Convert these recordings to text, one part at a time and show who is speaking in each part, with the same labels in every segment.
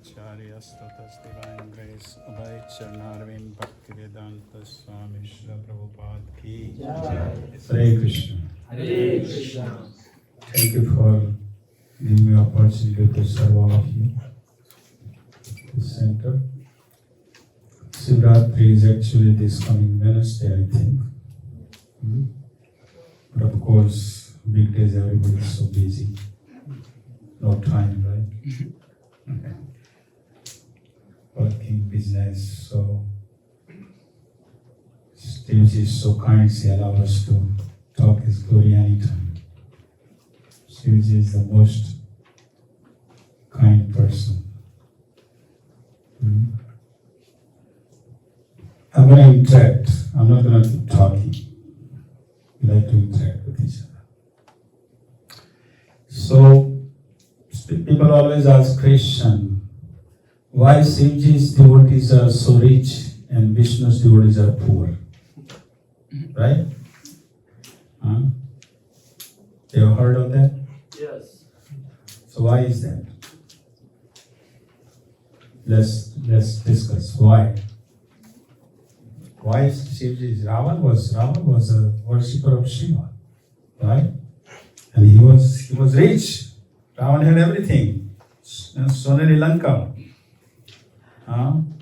Speaker 1: Acharya Stutas Divine Grace Abhay Charnarvin Bhakti Vedanta Swami Shivaratri Prabhupada Ki Hare Krishna.
Speaker 2: Hare Krishna.
Speaker 1: Thank you for giving me opportunity to serve all of you. The center. Shivaratri is actually this coming Wednesday, I think. But of course, weekdays everybody is so busy. No time, right? Working, business, so Steve is so kind, he allows us to talk his glory anytime. Steve is the most kind person. I'm going to interact. I'm not going to keep talking. We like to interact with each other. So, people always ask Christian, why Shivji's devotees are so rich and Vishnu's devotees are poor? Right? You have heard of that?
Speaker 2: Yes.
Speaker 1: So why is that? Let's discuss why. Why Shivji? Ravan was a worshipper of Shiva, right? And he was rich. Ravan had everything. Sonali Lanka. And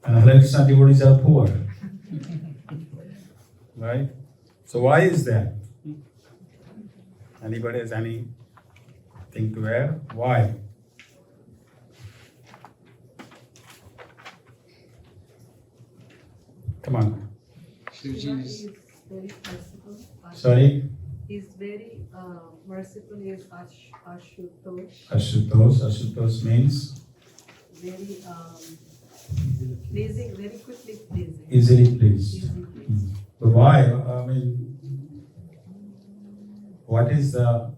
Speaker 1: Hare Krishna devotees are poor. Right? So why is that? Anybody has anything to add? Why? Come on.
Speaker 3: Shiva is very merciful.
Speaker 1: Sorry?
Speaker 3: He's very merciful. He is Ashutosh.
Speaker 1: Ashutosh means?
Speaker 3: Very pleasing, very quickly pleasing.
Speaker 1: Easily pleased.
Speaker 3: Easily pleased.
Speaker 1: But why? I mean, what is the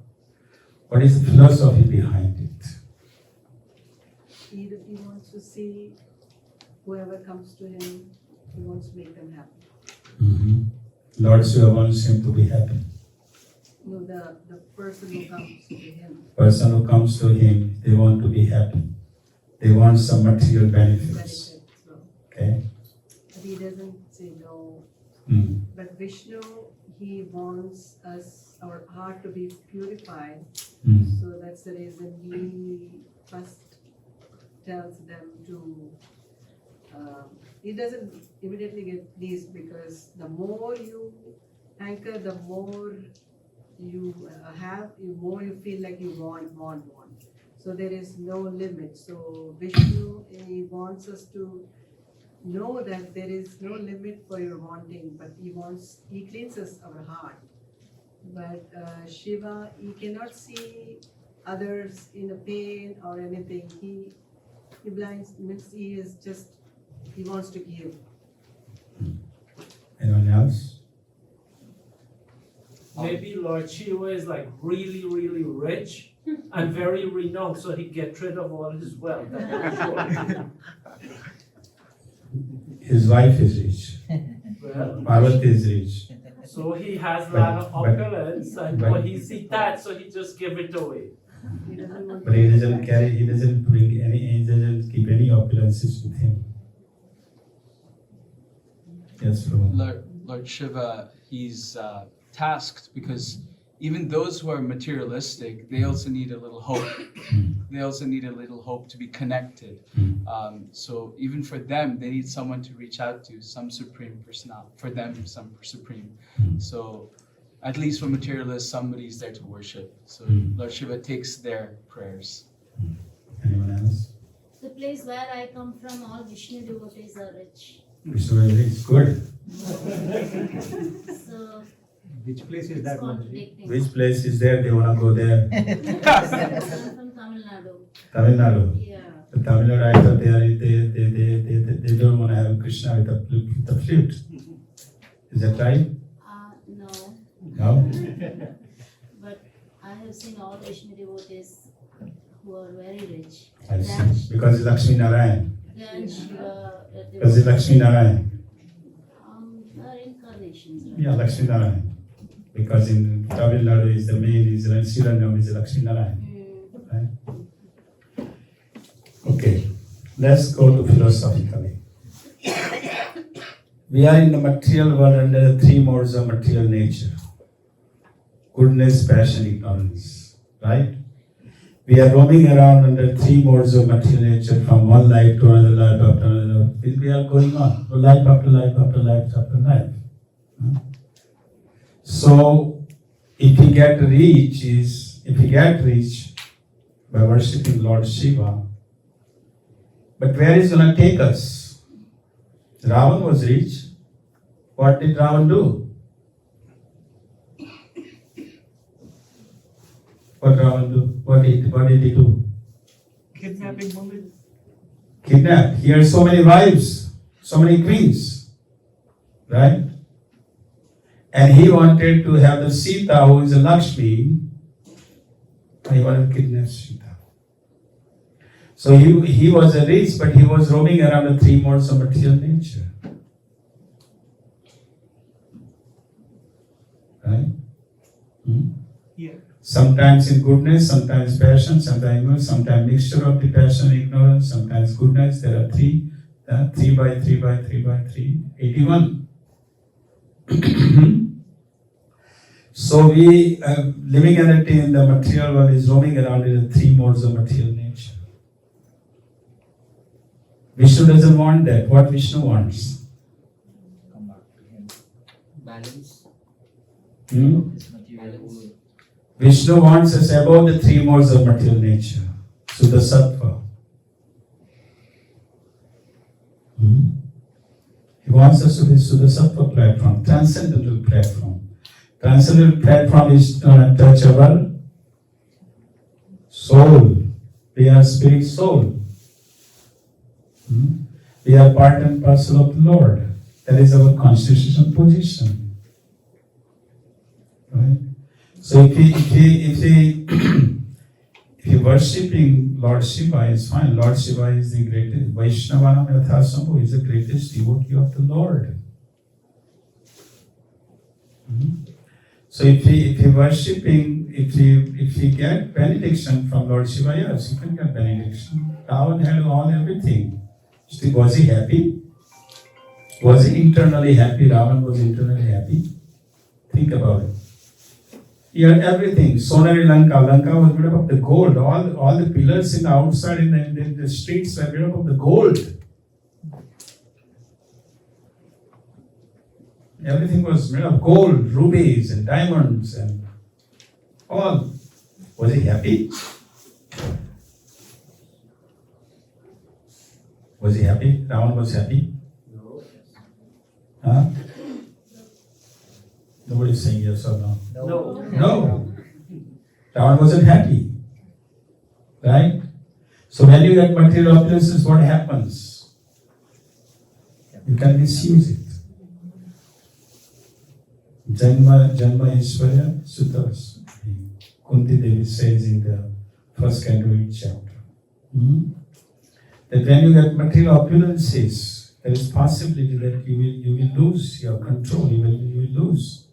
Speaker 1: philosophy behind it?
Speaker 3: He wants to see whoever comes to him, he wants to make them happy.
Speaker 1: Lord Shiva wants him to be happy.
Speaker 3: No, the person who comes to him.
Speaker 1: Person who comes to him, they want to be happy. They want some material benefits.
Speaker 3: So.
Speaker 1: Okay?
Speaker 3: But he doesn't say no. But Vishnu, he wants our heart to be purified. So that's the reason he first tells them to. He doesn't immediately get pleased because the more you anchor, the more you have, the more you feel like you want. So there is no limit. So Vishnu, he wants us to know that there is no limit for your wanting, but he cleanses our heart. But Shiva, he cannot see others in a pain or anything. He blinds, means he wants to give.
Speaker 1: Anyone else?
Speaker 2: Maybe Lord Shiva is like really, really rich and very renowned, so he get rid of all his wealth. I'm sure.
Speaker 1: His wife is rich.
Speaker 2: Well,
Speaker 1: Parvati is rich.
Speaker 2: so he has a lot of opulence, and when he sees that, so he just give it away.
Speaker 3: He doesn't want
Speaker 1: But he doesn't bring any, he doesn't keep any opulences with him. Yes, Prabhu.
Speaker 4: Lord Shiva, he's tasked because even those who are materialistic, they also need a little hope. They also need a little hope to be connected. So even for them, they need someone to reach out to, some supreme personality. For them, some supreme. So at least for materialists, somebody's there to worship. So Lord Shiva takes their prayers.
Speaker 1: Anyone else?
Speaker 5: The place where I come from, all Vishnu devotees are rich.
Speaker 1: Vishnu is good.
Speaker 5: So
Speaker 6: Which place is
Speaker 5: it's
Speaker 6: that one?
Speaker 5: contradicting.
Speaker 1: Which place is there? They want to go there.
Speaker 5: I'm from Tamil Nadu.
Speaker 1: Tamil Nadu.
Speaker 5: Yeah.
Speaker 1: The Tamil Nadu, I thought they don't want to have Krishna with the flute. Is that right?
Speaker 5: No.
Speaker 1: No?
Speaker 5: But I have seen all Vishnu devotees who are very rich.
Speaker 1: I see. Because it's Lakshmi Narayan.
Speaker 5: Then Shiva.
Speaker 1: Because it's Lakshmi Narayan.
Speaker 5: Are incarnations, right?
Speaker 1: Yeah, Lakshmi Narayan. Because in Tamil Nadu is the main, is Srirangam is Lakshmi Narayan. Right? Let's go to philosophically. We are in the material world under the three modes of material nature. Goodness, passion, ignorance. Right? We are roaming around under three modes of material nature from one life to another life after another. We are going on, life after life after life after life. So, if we get rich by worshipping Lord Shiva, but where is going to take us? Ravan was rich. What did Ravan do? What Ravan do? What did he do?
Speaker 2: Kidnapping women.
Speaker 1: Kidnap. He had so many wives, so many queens. Right? And he wanted to have the Sita, who is a Lakshmi, and he wanted to kidnap Sita. So he was a rich, but he was roaming around the three modes of material nature. Right?
Speaker 2: Yeah.
Speaker 1: Sometimes in goodness, sometimes passion, sometimes mixture of the passion and ignorance, sometimes goodness. There are 3 by 3 by 3 by 3, 81. So we living entity in the material world is roaming around in the three modes of material nature. Vishnu doesn't want that. What Vishnu wants?
Speaker 6: Balance.
Speaker 1: Balance. Vishnu wants us above the three modes of material nature. Suddha Sattva. He wants us to be Suddha Sattva platform, transcendental platform. Transcendental platform is untouchable soul. We are spirit soul. We are part and parcel of the Lord. That is our constitutional position. Right? So if you worshipping Lord Shiva is fine. Lord Shiva is the greatest. Vaishnavanam Yathasambhu is the greatest devotee of the Lord. So if you worshipping, if you get benediction from Lord Shiva, yes, you can get benediction. Ravan had everything. Was he happy? Was he internally happy? Ravan was internally happy. Think about it. He had everything. Sonari Lanka. Lanka was made up of the gold. All the pillars in the outside in the streets were made up of the gold. Everything was made of gold, rubies and diamonds and all. Was he happy? Was he happy? Ravan was happy?
Speaker 2: No.
Speaker 1: Huh? Nobody is saying yes or no.
Speaker 2: No.
Speaker 1: No. Ravan wasn't happy. Right? So when you get material opulences, what happens? You can misuse it. Janma Ishwarya Suttas. Kunti Devi says in the first canto chapter. That when you get material opulences, there is possibility that you will lose your control, you will lose.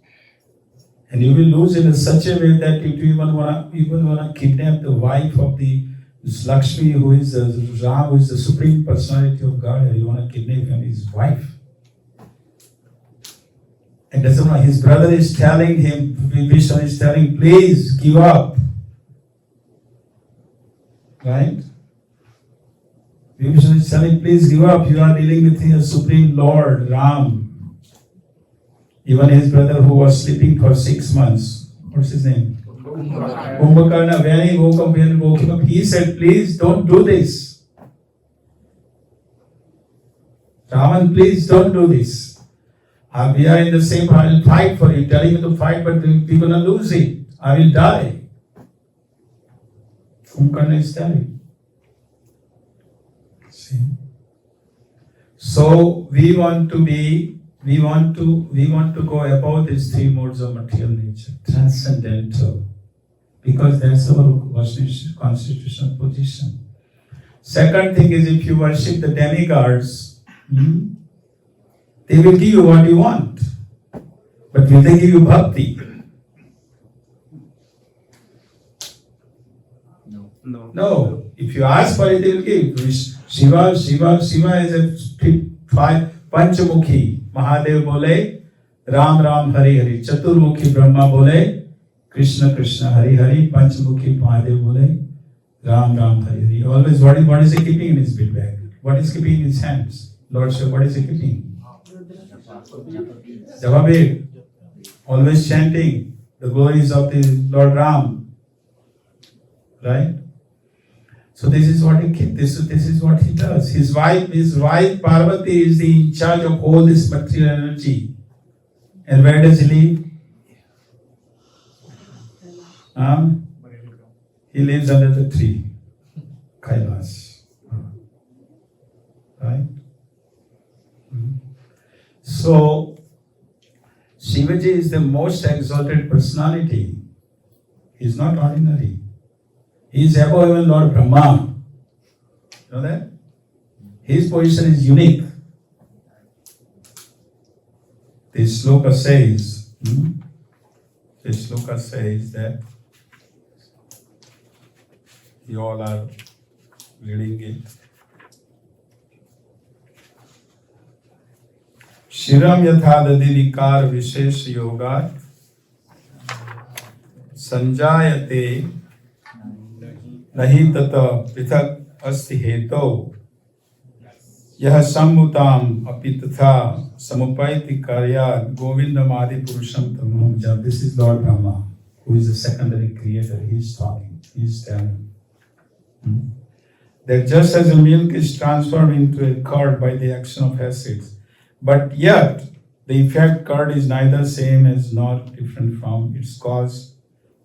Speaker 1: And you will lose in such a way that if you even want to kidnap the wife of the Lakshmi, who is Ram, who is the Supreme Personality of God, you want to kidnap him, his wife. And doesn't know, his brother is telling him, Vishnu is telling, please give up. Right? Vishnu is telling, please give up. You are dealing with the Supreme Lord, Ram. Even his brother who was sleeping for 6 months. What's his name? Kumbhakarna. When he woke him up, he said, please don't do this. Ravan, please don't do this. We are in the same, I will fight for you. Telling me to fight, but we're going to lose it. I will die. Kumbhakarna is telling. See? So we want to go above these three modes of material nature, transcendental, because that's our constitutional position. Second thing is, if you worship the demigods, they will give you what you want, but will they give you bhakti?
Speaker 6: No.
Speaker 1: No. If you ask for it, they will give. Shiva is a Panchamukhi. Mahadev bole Ram Ram Hari Hari. Chaturmukhi Brahma bole Krishna Krishna Hari Hari. Panchamukhi Mahadev bole Ram Ram Hari Hari. Always what is he keeping in his big bag? What is keeping in his hands? Lord Shiva, what is he keeping? Javabir. Always chanting the glories of the Lord Ram. Right? So this is what he keeps. This is what he does. His wife Parvati is in charge of all this material energy. And where does he live? He lives under the tree, Kailas. Right? So Shivaji is the most exalted personality. He is not ordinary. He is above even Lord Brahma. You know that? His position is unique. This sloka says that you all are reading it. Shiram yathadadi vikar vishesh yoga sanjayate nahi tata prithak asti heto yah sammutam apitatha samupaiti karyat govindam adi purusham tamam jab. This is Lord Brahma, who is the secondary creator. He is talking, he is telling. That just as a milk is transformed into a curd by the action of acids, but yet the effect curd is neither same as nor different from its cause,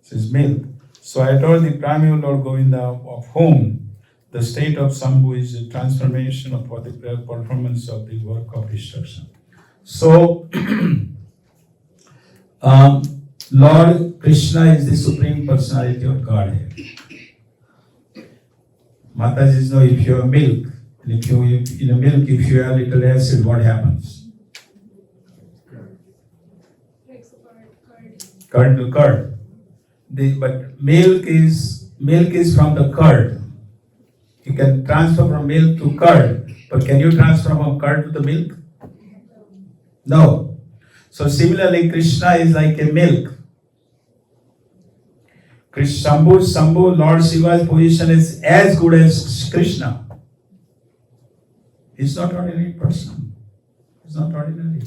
Speaker 1: says milk. So I adore the primeval Lord Govinda, of whom the state of Sambhu is a transformation for the performance of the work of destruction. So Lord Krishna is the supreme personality of Godhead. Mataji know if you have milk, and if you have little acid, what happens? Curd to curd. But milk is from the curd. You can transfer from milk to curd, but can you transfer from curd to the milk? No. So similarly, Krishna is like a milk. Shambhu, Lord Shiva's position is as good as Krishna. He's not ordinary person. He's not ordinary.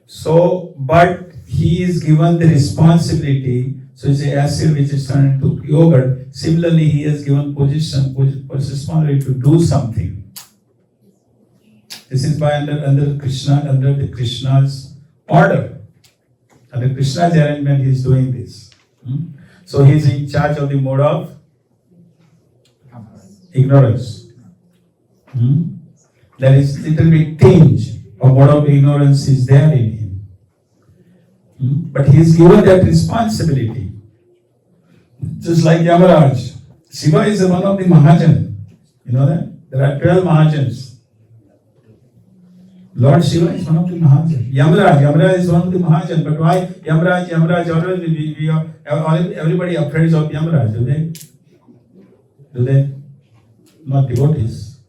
Speaker 1: So, but he is given the responsibility. So it's an acid which is turned into yogurt. Similarly, he is given responsibility to do something. This is by under the Krishna's order. Under Krishna's arrangement, he is doing this. So he is in charge of the mode of ignorance. There is little bit tinge of mode of ignorance is there in him. But he is given that responsibility. Just like Yamaraj. Shiva is one of the Mahajan. You know that? There are 12 Mahajans. Lord Shiva is one of the Mahajan. Yamaraj is one of the Mahajan. But why Yamaraj? Always everybody afraid of Yamaraj, do they? Do they? Not devotees.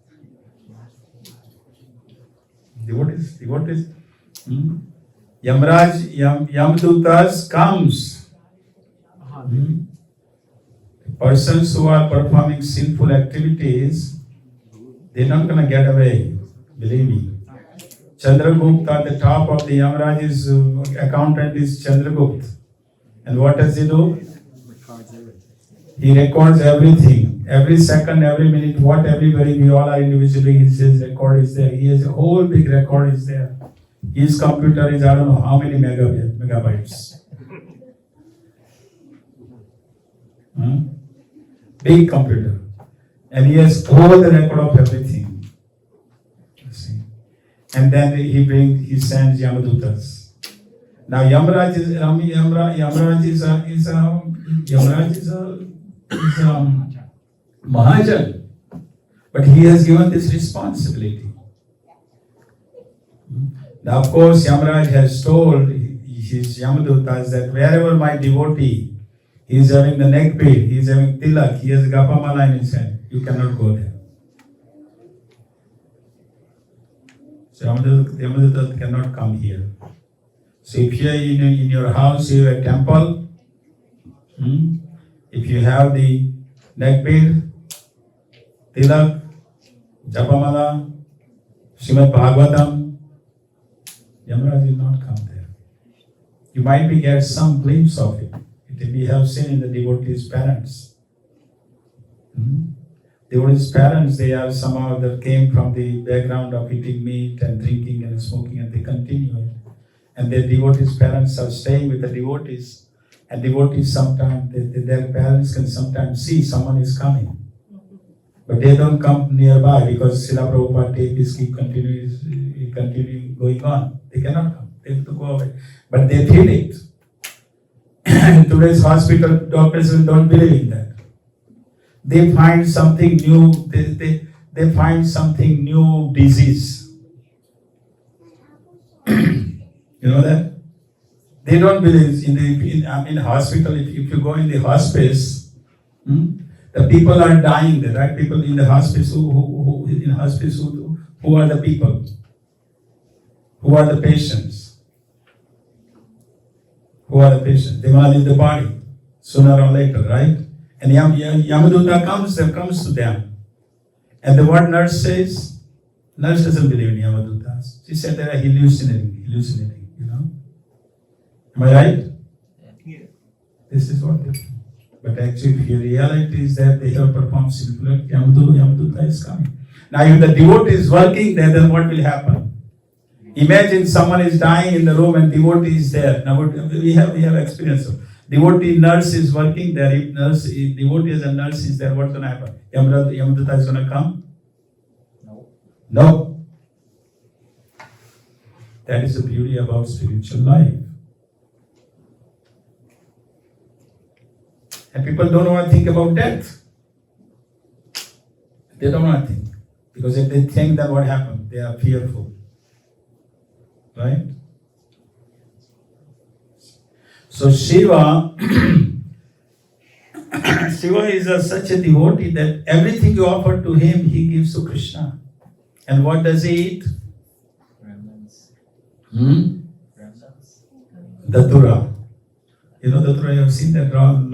Speaker 1: Devotees. Yamaraj, Yamdutas comes. Persons who are performing sinful activities, they're not going to get away, believe me. Chandragupta at the top of the Yamaraj's accountant is Chandragupta. And what does he do? He records everything. Every second, every minute, what everybody, we all are individually, his record is there. He has a whole big record is there. His computer is, I don't know how many megabytes. Big computer. And he has all the record of everything. See. And then he sends Yamadutas. Now Yamaraj is a Mahajan, but he has given this responsibility. Now of course Yamaraj has told his Yamadutas that wherever my devotee, he is having the neck bead, he is having tilak, he has gapamala in his hand, you cannot go there. So Yamadutta cannot come here. So if you are in your house, you have a temple. If you have the neck bead, tilak, japamala, Srimad Bhagavatam, Yamaraj will not come there. You might be get some glimpse of it. We have seen in the devotees' parents. Devotees' parents, they are somehow that came from the background of eating meat and drinking and smoking, and they continue it. And their devotees' parents are staying with the devotees. And devotees sometimes, their parents can sometimes see someone is coming. But they don't come nearby because Srila Prabhupada tape is continuing going on. They cannot come. They have to go away. But they feel it. In today's hospital, doctors don't believe in that. They find something new. They find something new disease. You know that? They don't believe in hospital. If you go in the hospice, the people are dying there, right? People in the hospice who are the people? Who are the patients? Who are the patients? They want to leave the body sooner or later, right? And Yamadutta comes to them. And the what nurse says? Nurse doesn't believe in Yamadutta. She said they are hallucinating, you know. Am I right?
Speaker 2: Yeah.
Speaker 1: This is what they do. But actually, the reality is that they have performed sinful act. Yamadutta is coming. Now, if the devotee is working there, then what will happen? Imagine someone is dying in the room and devotee is there. Now, we have experience of devotee nurse is working there. If devotee as a nurse is there, what's going to happen? Yamadutta is going to come? No. That is the beauty about spiritual life. And people don't want to think about death. They don't want to think. Because if they think, then what happened? They are fearful. Right? So Shiva, Shiva is such a devotee that everything you offer to him, he gives to Krishna. And what does he eat?
Speaker 6: Remnants.
Speaker 1: Datura. You know Datura, you have seen that round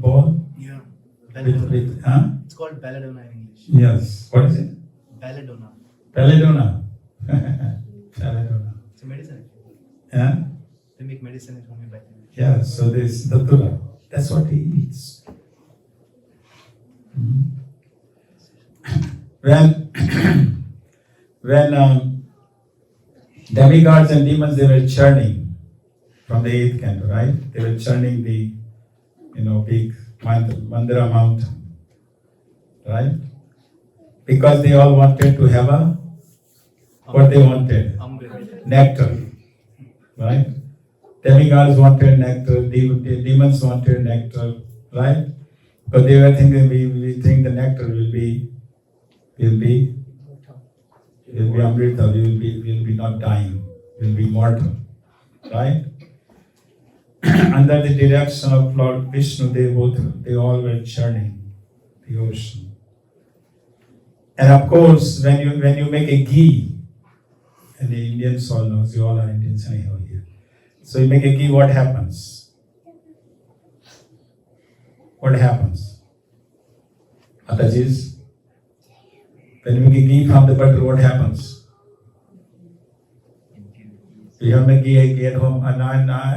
Speaker 1: ball?
Speaker 6: Yeah.
Speaker 1: With
Speaker 6: It's called belladonna in English.
Speaker 1: Yes. What is it?
Speaker 6: Belladonna.
Speaker 1: Belladonna. Belladonna.
Speaker 6: It's a medicine.
Speaker 1: Yeah?
Speaker 6: They make medicine in homeopathy.
Speaker 1: Yeah, so this Datura. That's what he eats. When demigods and demons, they were churning from the 8th canto, right? They were churning the, big Mandira mountain, right? Because they all wanted to have what they wanted? Nectar, right? Demigods wanted nectar, demons wanted nectar, right? Because they were thinking, we think the nectar will be Amrita, we will be not dying, we will be mortal, right? Under the direction of Lord Vishnu, they all were churning the ocean. And of course, when you make a ghee, and the Indians all know, you all are Indians anyhow here. So you make a ghee, what happens? What happens? Matajis, when you make a ghee from the butter, what happens? You have a ghee at home, and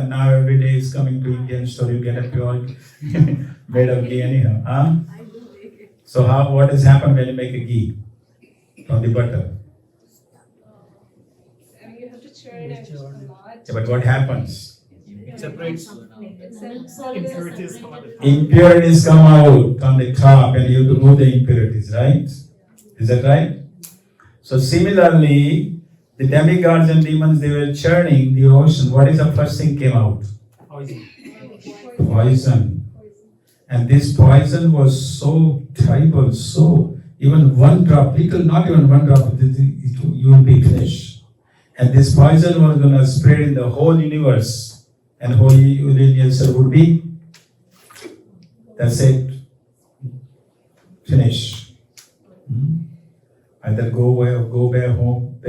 Speaker 1: now every day is coming to Indian store, you get a pure made of ghee anyhow. Huh? So what has happened when you make a ghee from the butter?
Speaker 7: You have to churn it a lot.
Speaker 1: Yeah, but what happens?
Speaker 6: It separates. Impurities come out.
Speaker 1: Impurities come out on the top and you have to remove the impurities, right? Is that right? So similarly, the demigods and demons, they were churning the ocean. What is the first thing came out? Poison. And this poison was so terrible, so even one drop, not even one drop, you will be finished. And this poison was going to spread in the whole universe. And whole universe would be, that's it, finish. By Either go back home,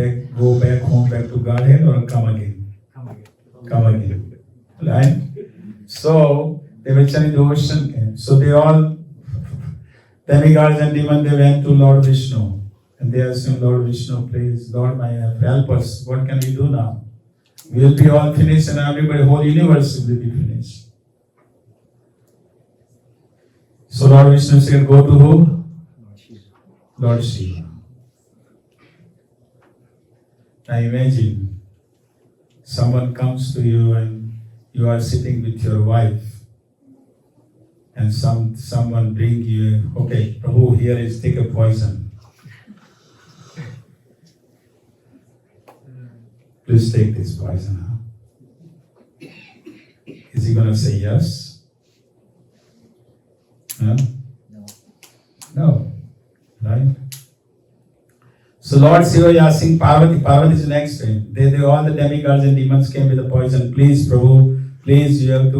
Speaker 1: back to Godhead, or come again. Come again. Right? So they were chanting the ocean came. So they all, demigods and demons, they went to Lord Vishnu. And they asked him, Lord Vishnu, please, Lord, help us. What can we do now? We will be all finished and everybody, whole universe will be finished. So Lord Vishnu said, go to who? Lord Shiva. Now imagine, someone comes to you and you are sitting with your wife and someone bring you, okay, Prabhu, here is, take a poison. Please take this poison. Huh? Is he going to say yes? Huh? No. Right? So Lord Shiva is asking Parvati. Parvati is next to him. All the demigods and demons came with the poison. Please, Prabhu, please, we went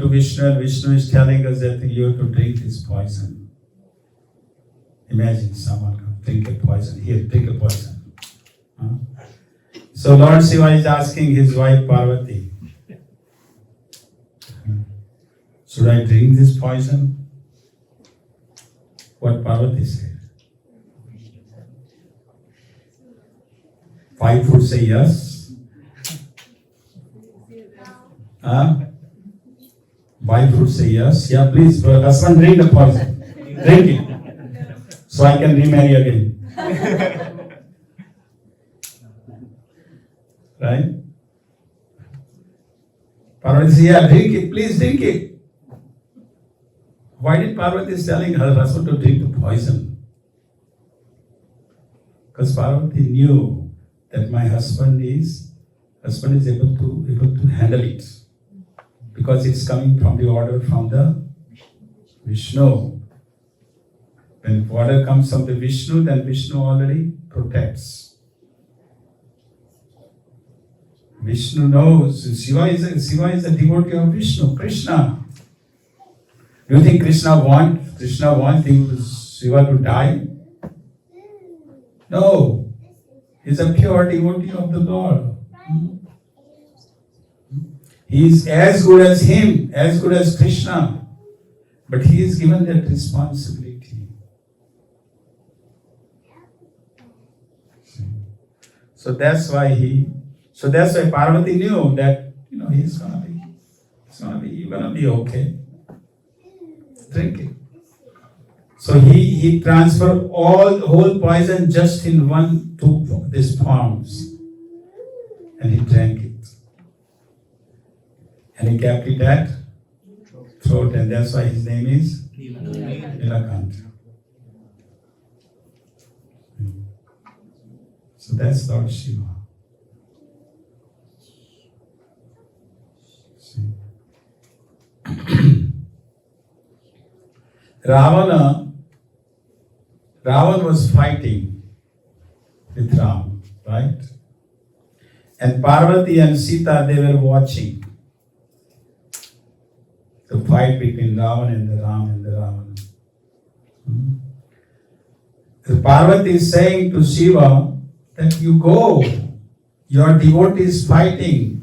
Speaker 1: to Vishnu and Vishnu is telling us that you have to drink this poison. Imagine someone comes, drink a poison. Here, drink a poison. Huh? So Lord Shiva is asking his wife Parvati, should I drink this poison? What Parvati said? Wife would say yes. Wife would say yes. Yeah, please, husband, drink the poison. Drink it. So I can remarry again. Right? Parvati says, yeah, drink it, please drink it. Why did Parvati is telling her husband to drink the poison? Because Parvati knew that my husband is able to handle it. Because it's coming from the order from the Vishnu. When order comes from the Vishnu, then Vishnu already protects. Vishnu knows. Shiva is a devotee of Vishnu, Krishna. Do you think Krishna wants Shiva to die? No. He's a pure devotee of the Lord. He is as good as him, as good as Krishna. But he is given that responsibility. So that's why Parvati knew that you're gonna be okay. Drink it. So he transferred whole poison just in these palms, and he drank it, and he kept it at throat, and that's why his name is Nilakanta. So that's Lord Shiva. See? Ravan was fighting with Ram, right? And Parvati and Sita, they were watching the fight between Ravan and the Ravana. So Parvati is saying to Shiva that you go, your devotee is fighting.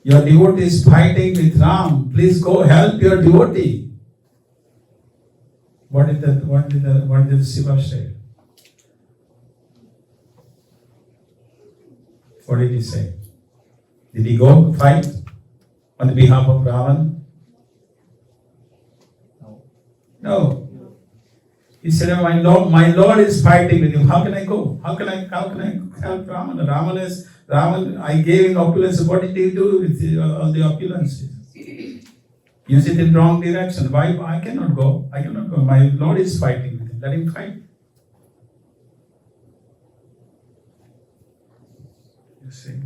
Speaker 1: Your devotee is fighting with Ram. Please go help your devotee. What did Shiva say? What did he say? Did he go fight on behalf of Ravan? No. He said, my Lord is fighting with him. How can I go? How can I help Ravan? Ravan, I gave him opulence. What did he do with all the opulences? Use it in wrong direction. Why? I cannot go. My Lord is fighting with him. Let him fight. You see?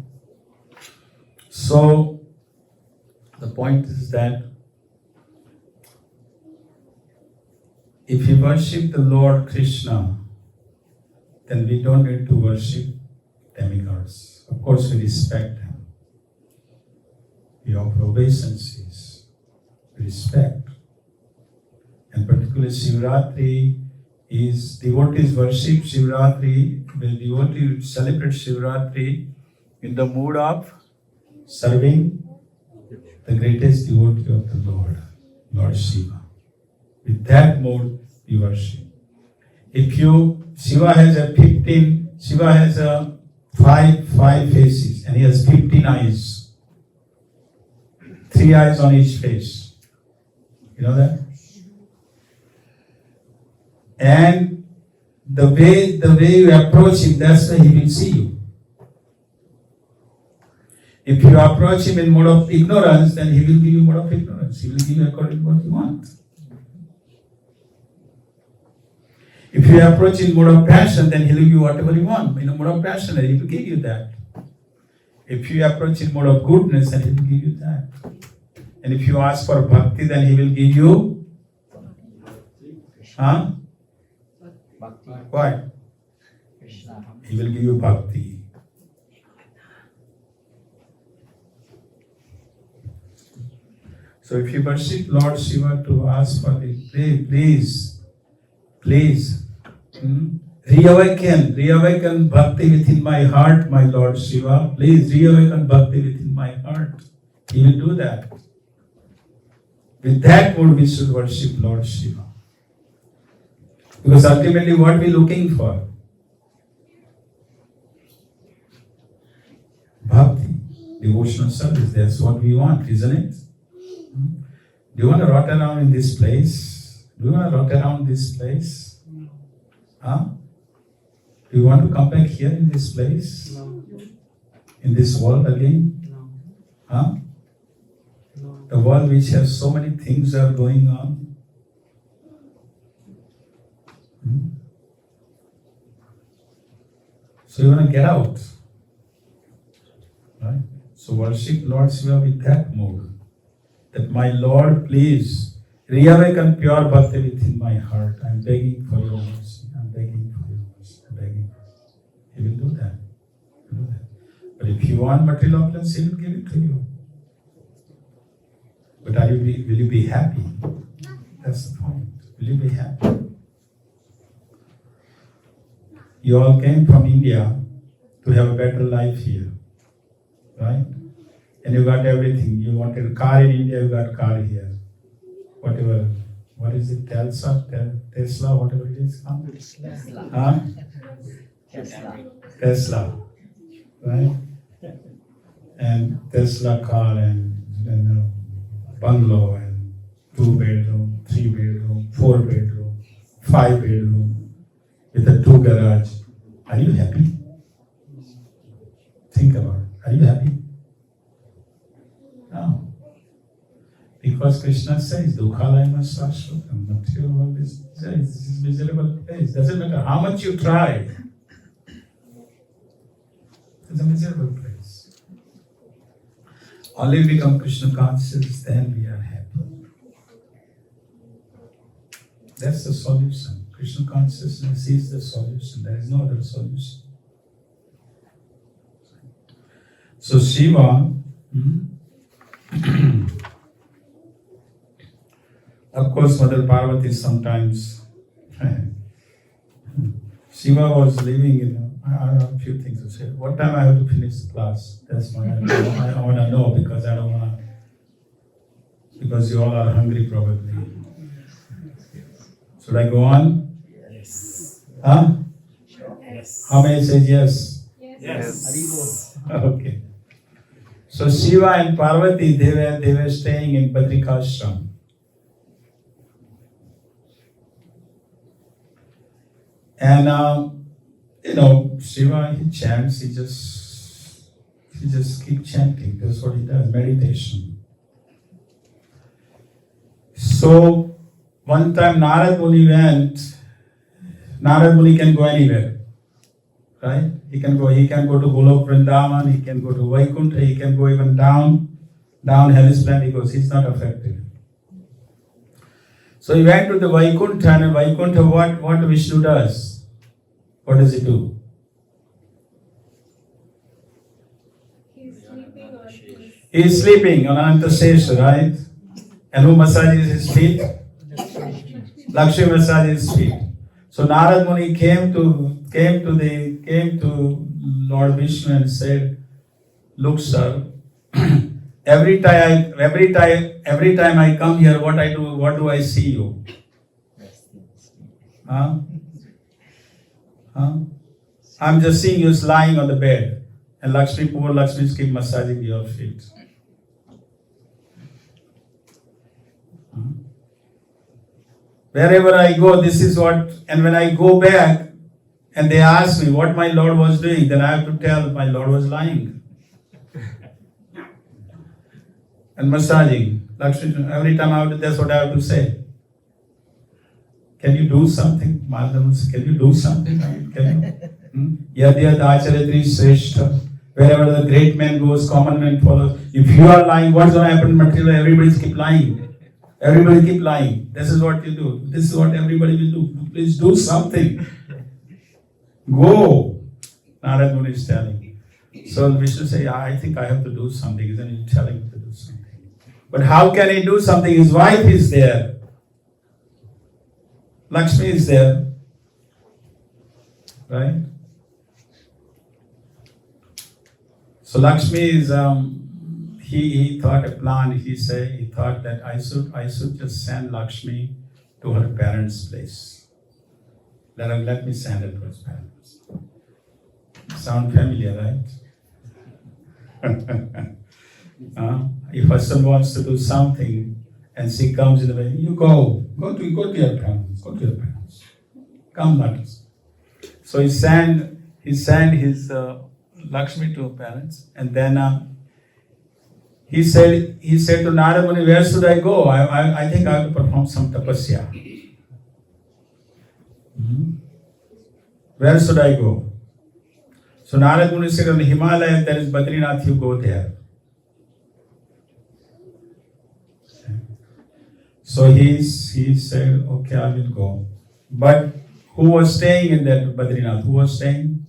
Speaker 1: So, the point is that if we worship the Lord Krishna, then we don't need to worship demigods. Of course, we respect them. We offer obeisances. We respect. And particularly particular Shivaratri is devotees worship Shivaratri, the devotees celebrate Shivaratri in the mood of serving the greatest devotee of the Lord, Lord Shiva. With that mode we worship. If Shiva has a five faces and he has 15 eyes. 3 eyes on each face. You know that? And the way you approach him, that's why he will see you. If you approach him in mode of ignorance, then he will give you mode of ignorance. He will give you according to what you want. If you approach in mode of passion, then he will give you whatever you want. In a mode of passion, he will give you that. If you approach in mode of goodness, then he will give you that. And if you ask for bhakti, then he will give you what? He will give you bhakti. So if you worship Lord Shiva to ask for the please, reawaken bhakti within my heart, my Lord Shiva. Please reawaken bhakti within my heart. He will do that. With that mood we should worship Lord Shiva. Because ultimately what we are looking for? Bhakti, devotional service. That's what we want, isn't it? Do you want to rot around in this place? Do you want to rot around this place? Do you want to come back here in this place?
Speaker 2: No.
Speaker 1: In this world again?
Speaker 2: No.
Speaker 1: No. The world which has so many things are going on. So you want to get out. Right? So worship Lord Shiva with that mood. That my Lord, please reawaken pure bhakti within my heart. I am begging for your mercy. I am begging for your mercy. I am begging. He will do that. He will do that. But if you want material opulence, He will give it to you. But will you be happy? That's the point. Will you be happy? You all came from India to have a better life here. Right? And you got everything. You wanted a car in India, you got a car here. Whatever. What is it? Tesla, whatever it is called? Tesla. Right? And Tesla car and bungalow and 2-bedroom, 3-bedroom, 4-bedroom, 5-bedroom with a 2 garage. Are you happy? Think about it. Are you happy? No. Because Krishna says, Dukhalayam Sashvatam, material world is miserable place. Doesn't matter how much you try. It's a miserable place. Only become Krishna conscious, then we are happy. That's the solution. Krishna consciousness is the solution. There is no other solution. So Shiva, of course, Mother Parvati sometimes. Shiva was living in. I have a few things to say. What time I have to finish the class? That's why I want to know, because I don't want to. Because you all are hungry probably. Should I go on?
Speaker 6: Yes.
Speaker 1: Huh?
Speaker 6: Yes.
Speaker 1: How many say yes?
Speaker 2: Yes.
Speaker 1: Okay. So Shiva and Parvati, they were staying in Badrikashram. And Shiva, he chants, he just keeps chanting. That's what he does, meditation. So one time Narad Muni went. Narad Muni can go anywhere. Right? He can go to Golok Vrindavan, he can go to Vaikuntha, he can go even down Hellish Planet. He goes, he's not affected. So he went to the Vaikuntha, and Vaikuntha, what Vishnu does? What does he do?
Speaker 7: He's sleeping on his...
Speaker 1: He is sleeping on Anantasesha, right? And who massages his feet? Lakshmi massaged his feet. So Narad Muni came to Lord Vishnu and said, "Look, sir, every time I come here, what do I see you? Huh? Huh? I'm just seeing you lying on the bed, and poor Lakshmi keep massaging your feet." Wherever I go, this is what, and when I go back and they ask me what my Lord was doing, then I have to tell my Lord was lying and massaging. Lakshmi, every time I have to, that's what I have to say. Can you do something? Madhavan, can you do something? Can you? Yad yad acharyatri shrestha. Wherever the great man goes, common man follows. If you are lying, what's going to happen in material? Everybody keep lying. Everybody keep lying. This is what you do. This is what everybody will do. Please do something. Go. Narad Muni is telling. So Vishnu say, I think I have to do something. Then he's telling him to do something. But how can he do something? His wife is there. Lakshmi is there. Right? So Lakshmi is he thought a plan. He thought that I should just send Lakshmi to her parents' place. Let me send her to her parents. Sound familiar, right? If a son wants to do something and she comes in the way, you go to your parents. Go to your parents. Come, not us. So he sent his Lakshmi to her parents, and then he said to Narad Muni, where should I go? I think I have to perform some tapasya. Where should I go? So Narad Muni said, on the Himalaya there is Badrinath, you go there. So he said, okay, I will go. But who was staying in that Badrinath? Who was staying?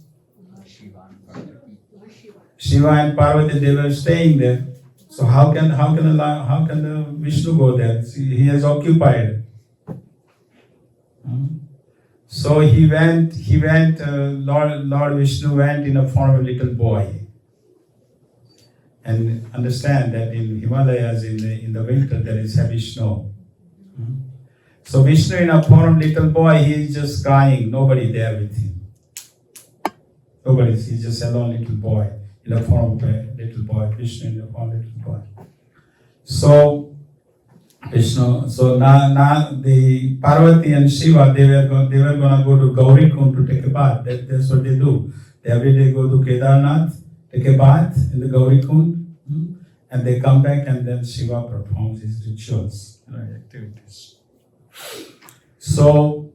Speaker 1: Shiva and Parvati, they were staying there. So how can the Vishnu go there? See, he is occupied. So he went. Lord Vishnu went in a form of a little boy. And understand that in Himalayas in the winter there is heavy snow. So Vishnu in a form of little boy, he is just crying. Nobody there with him. He's just a lone little boy in the form of a little boy. Vishnu in the form of a little boy. So now the Parvati and Shiva, they were going to go to Gauri Kund to take a bath. That's what they do. They every day go to Kedarnath, take a bath in the Gauri Kund, and they come back, and then Shiva performs his rituals, activities. So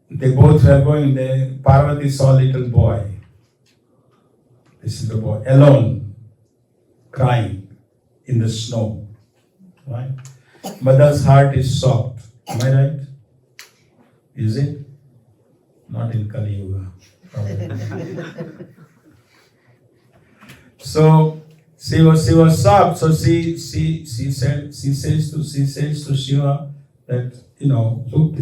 Speaker 1: they both were going. Parvati saw a little boy. This is the boy alone, crying in the snow. Right? Mother's heart is soft. Am I right? Is it? Not in Kali Yuga. So she was soft. So she says to Shiva that, look,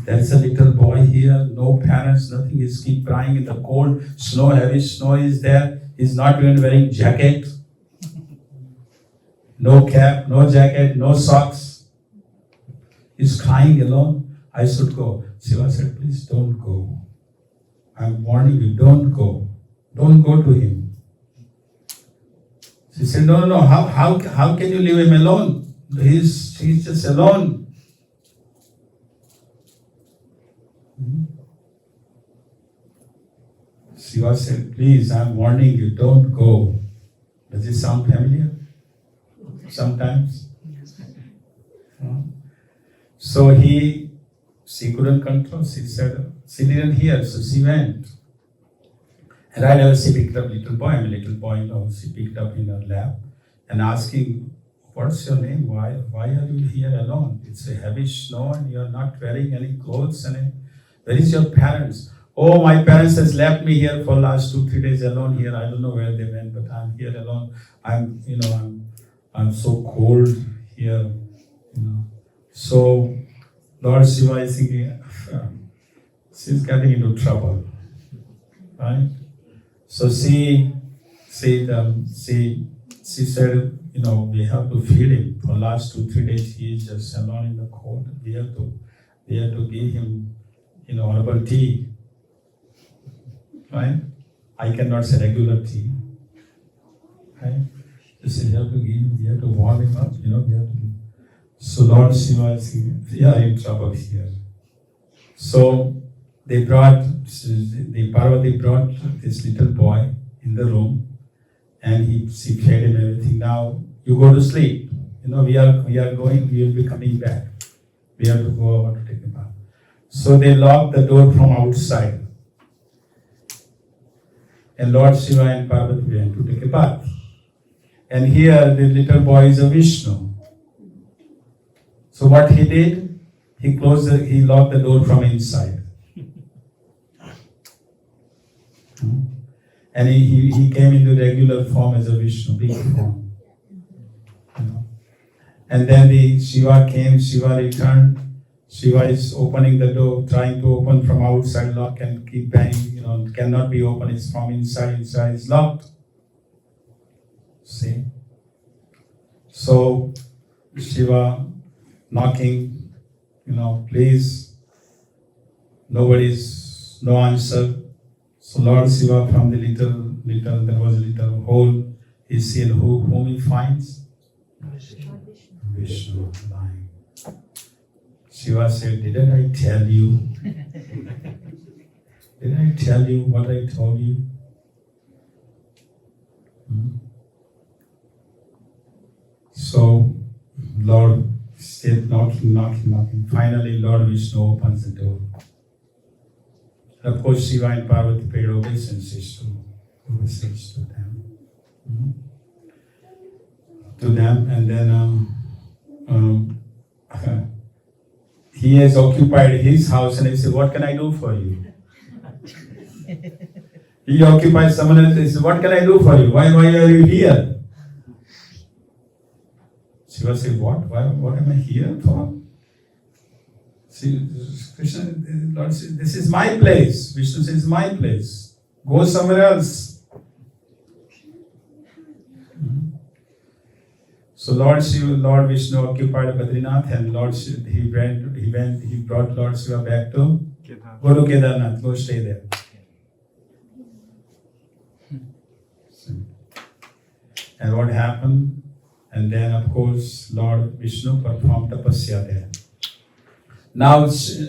Speaker 1: there's a little boy here, no parents, nothing. He keep crying in the cold, heavy snow is there. He's not even wearing jacket. No cap, no jacket, no socks. He's crying alone. I should go. Shiva said, please don't go. I'm warning you, don't go. Don't go to him. She said, no. How can you leave him alone? He's just alone. Shiva said, please, I'm warning you, don't go. Does it sound familiar? Sometimes. So she couldn't control. She said, she didn't hear, so she went. And right away she picked up little boy, she picked up in her lap and asking, what's your name? Why are you here alone? It's a heavy snow and you're not wearing any clothes. Where is your parents? Oh, my parents has left me here for last 2-3 days alone here. I don't know where they went, but I'm here alone. I'm so cold here, So Lord Shiva is thinking, she's getting into trouble, right? So she said, she said, we have to feed him. For last 2-3 days, he is just alone in the cold. We have to give him, herbal tea, right? I cannot say regular tea, right? Just we have to warm him up, we have to. So Lord Shiva is thinking, we are in trouble here. So Parvati brought this little boy in the room, and she fed him everything. Now you go to sleep. We are going. We will be coming back. We have to go over to take a bath. So they locked the door from outside, and Lord Shiva and Parvati went to take a bath. And here the little boy is a Vishnu. So what he did? He locked the door from inside. And he came into regular form as a Vishnu, big form. And then Shiva came, Shiva returned. Shiva is opening the door, trying to open from outside, lock and keep banging, cannot be open, it's from inside is locked. See? So Shiva knocking, please, no answer. So Lord Shiva from the little, there was a little hole, he said, whom he finds? Vishnu lying. Shiva said, didn't I tell you? Didn't I tell you what I told you? So Lord said, knocking. Finally, Lord Vishnu opens the door. Of course, Shiva and Parvati paid obeisances to them. And then he has occupied his house, and he said, what can I do for you? He occupies someone else, he said, what can I do for you? Why are you here? Shiva said, what am I here for? See, Krishna, Lord said, this is my place. Vishnu says, my place. Go somewhere else. So Lord Vishnu occupied Badrinath, and he brought Lord Shiva back to go to Kedarnath, go stay there. And what happened? And then of course Lord Vishnu performed tapasya there. Now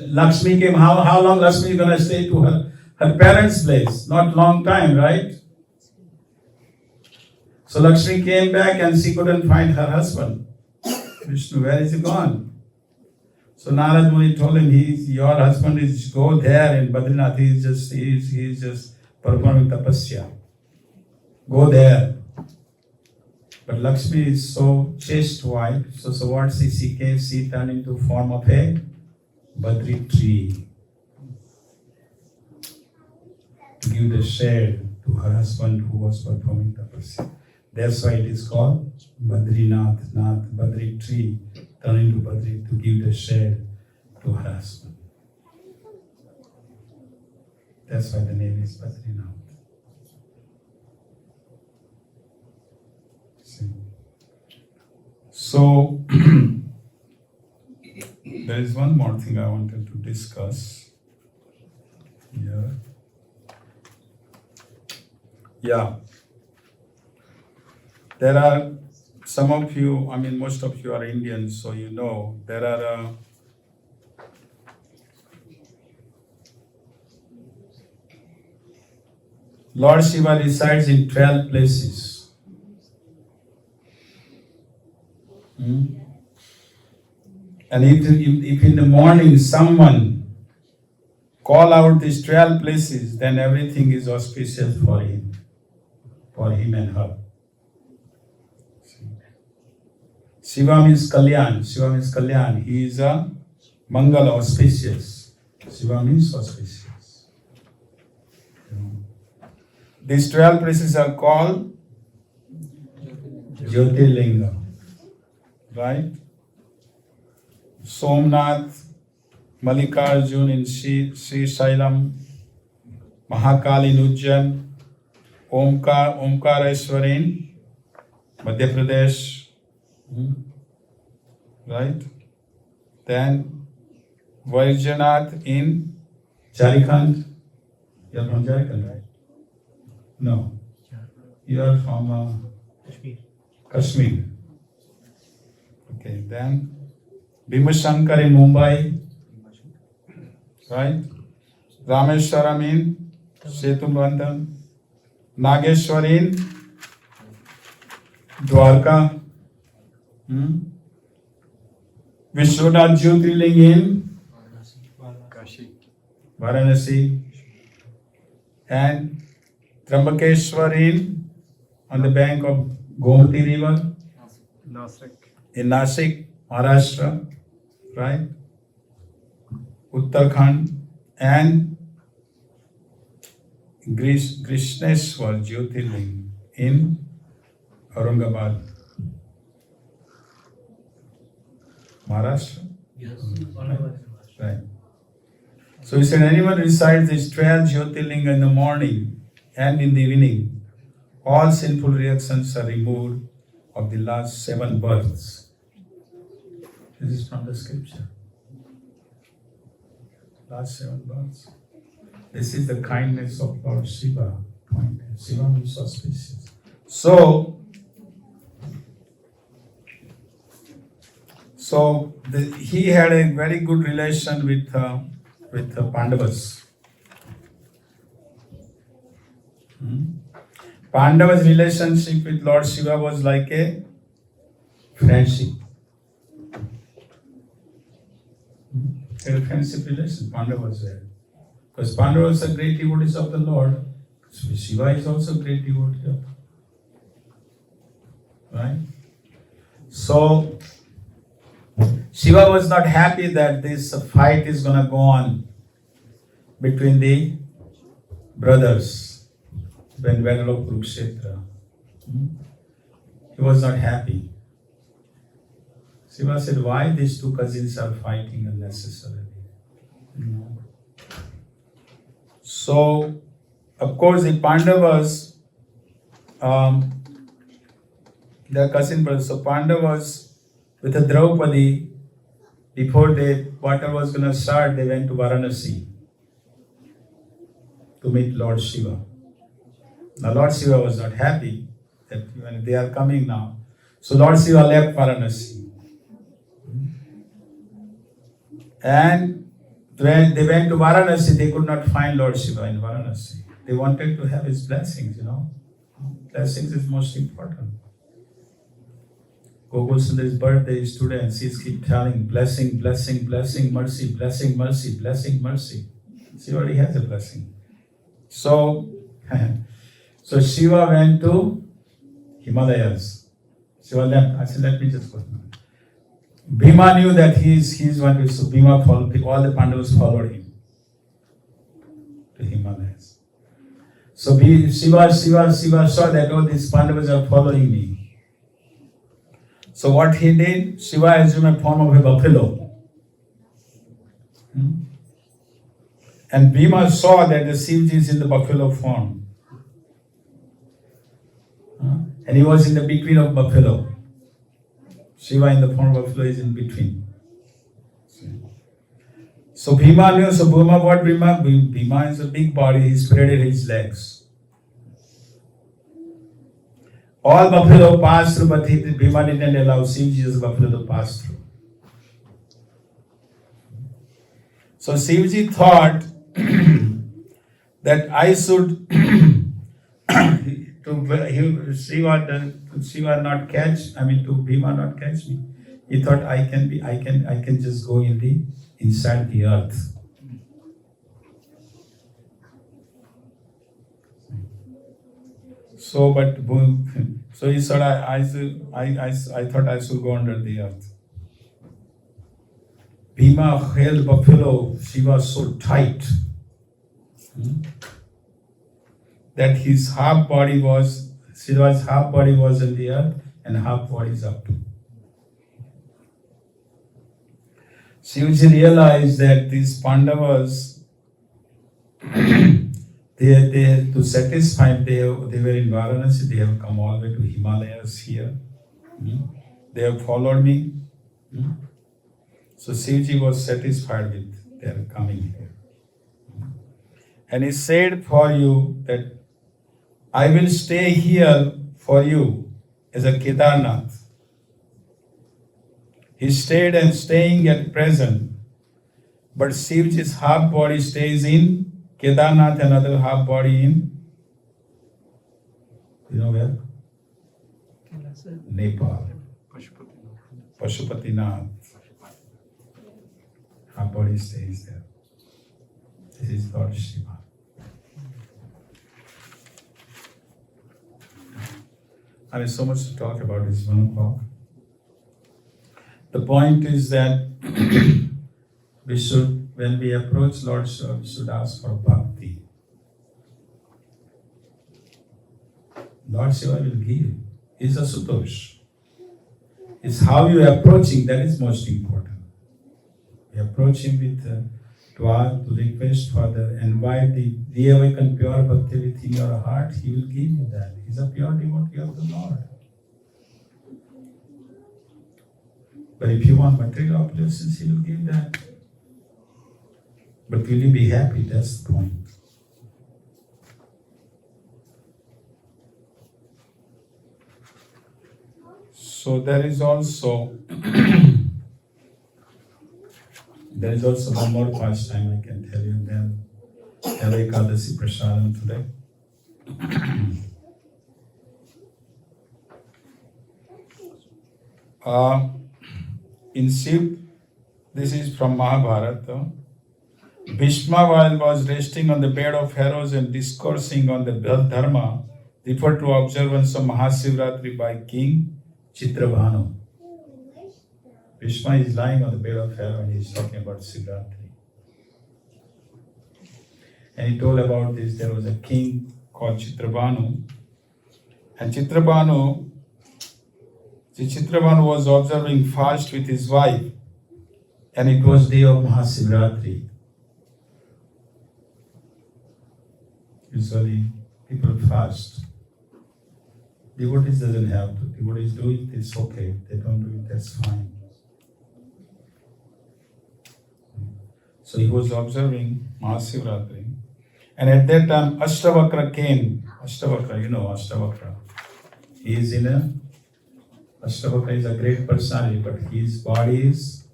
Speaker 1: Lakshmi came. How long Lakshmi is gonna stay to her parents' place? Not long time, right? So Lakshmi came back and she couldn't find her husband. Vishnu, where is he gone? So Narad Muni told him, your husband is go there in Badrinath. He is just performing tapasya. Go there. But Lakshmi is so chaste wife. So what she came, she turned into form of a Badri tree to give the shade to her husband who was performing tapasya. That's why it is called Badrinath, Badri tree, turned into Badri to give the shade to her husband. That's why the name is Badrinath. See? So, there is one more thing I wanted to discuss here. Yeah. There are some of you, most of you are Indians, so you know, there are Lord Shiva resides in 12 places. And if in the morning someone call out these 12 places, then everything is auspicious for him and her. Shiva means Kalyan. He is a Mangala, auspicious. Shiva means auspicious. These 12 places are called Jyotirlinga. Right? Somnath, Mallikarjun in Sri Sailam, Mahakal in Ujjain, Omkareshwar in Madhya Pradesh, right? Then Vaijnath in Jharkhand. You are from Jharkhand, right? No. You are from Kashmir. Okay, then Bhimashankar in Mumbai, right? Rameshwaram in Setumbandan, Nageshwar in Dwarka, Vishwanath Jyotirling in Varanasi, and Trambakeshwar in on the bank of Gomati River in Nasik, Maharashtra, right? Uttarakhand, and Krishneshwar Jyotirling in Aurangabad, Maharashtra.
Speaker 2: Yes.
Speaker 1: Right. So he said, anyone recites these 12 Jyotirlinga in the morning and in the evening, all sinful reactions are removed of the last 7 births. This is from the scripture. Last 7 births. This is the kindness of Lord Shiva. Shiva means auspicious. So he had a very good relation with the Pandavas. Pandavas' relationship with Lord Shiva was like a friendship. A friendship relation, Pandavas were. Because Pandavas are great devotees of the Lord, so Shiva is also a great devotee of. Right? So Shiva was not happy that this fight is going to go on between the brothers when Battle of Kurukshetra. He was not happy. Shiva said, why these 2 cousins are fighting unnecessarily? So, of course, the Pandavas, their cousin brothers, so Pandavas with the Draupadi, before the battle was going to start, they went to Varanasi to meet Lord Shiva. Now, Lord Shiva was not happy that when they are coming now. So, Lord Shiva left Varanasi. And when they went to Varanasi, they could not find Lord Shiva in Varanasi. They wanted to have his blessings, Blessings is most important. Gokul Sundari's birthday is today, and she keep telling blessing, blessing, blessing, mercy, blessing, mercy, blessing, mercy. She already has a blessing. So Shiva went to Himalayas. Shiva left. I said, let me just go. Bhima knew that he's one to, so Bhima followed, all the Pandavas followed him to Himalayas. So Shiva saw that, oh, these Pandavas are following me. So what he did, Shiva assumed a form of a buffalo. And Bhima saw that the Shivji is in the buffalo form. And he was in the between of buffalo. Shiva in the form of buffalo is in between. So Bhima knew, what Bhima? Bhima is a big body, he spreaded his legs. All buffalo passed through, but Bhima didn't allow Shivji's buffalo to pass through. So Shivji thought that I should to Bhima not catch me. He thought I can just go inside the earth. So he said I thought I should go under the earth. Bhima held buffalo. She was so tight that his half body was in the earth and half body is up. Shivaji realized that these Pandavas, to satisfy, they were in Varanasi, they have come all the way to Himalayas here. They have followed me. So Shivaji was satisfied with their coming here. And he said for you that I will stay here for you as a Kedarnath. He stayed and staying at present, but Shivaji's half body stays in Kedarnath, another half body in, you know where? Nepal. Pashupatinath. Half body stays there. This is Lord Shiva. I have so much to talk about, it's 1 o'clock. The point is that we should, when we approach Lord Shiva, we should ask for bhakti. Lord Shiva will give. He's a Sutosh. It's how you are approaching that is most important. We approach him with to request for the invite the reawakened pure bhakti within your heart. He will give you that. He's a pure devotee of the Lord. But if you want material opulations, he will give that. But will you be happy? That's the point. So there is also one more pastime I can tell you, and then Ekadasi Prasadam today. In Shiv, this is from Mahabharata. Bhishma, while was resting on the bed of arrows and discoursing on the Dharma, referred to observance of Mahasivratri by King Chitrabhanu. Bhishma is lying on the bed of arrows and he is talking about Shivaratri. And he told about this, there was a king called Chitrabhanu. And Chitrabhanu was observing fast with his wife, and it was day of Mahasivratri. Usually people fast. Devotees doesn't have to. Devotees do it, it's okay. They don't do it, that's fine. So he was observing Mahasivratri. And at that time, Ashtavakra came. Ashtavakra, you know Ashtavakra. He is in a Ashtavakra is a great personality, but his body is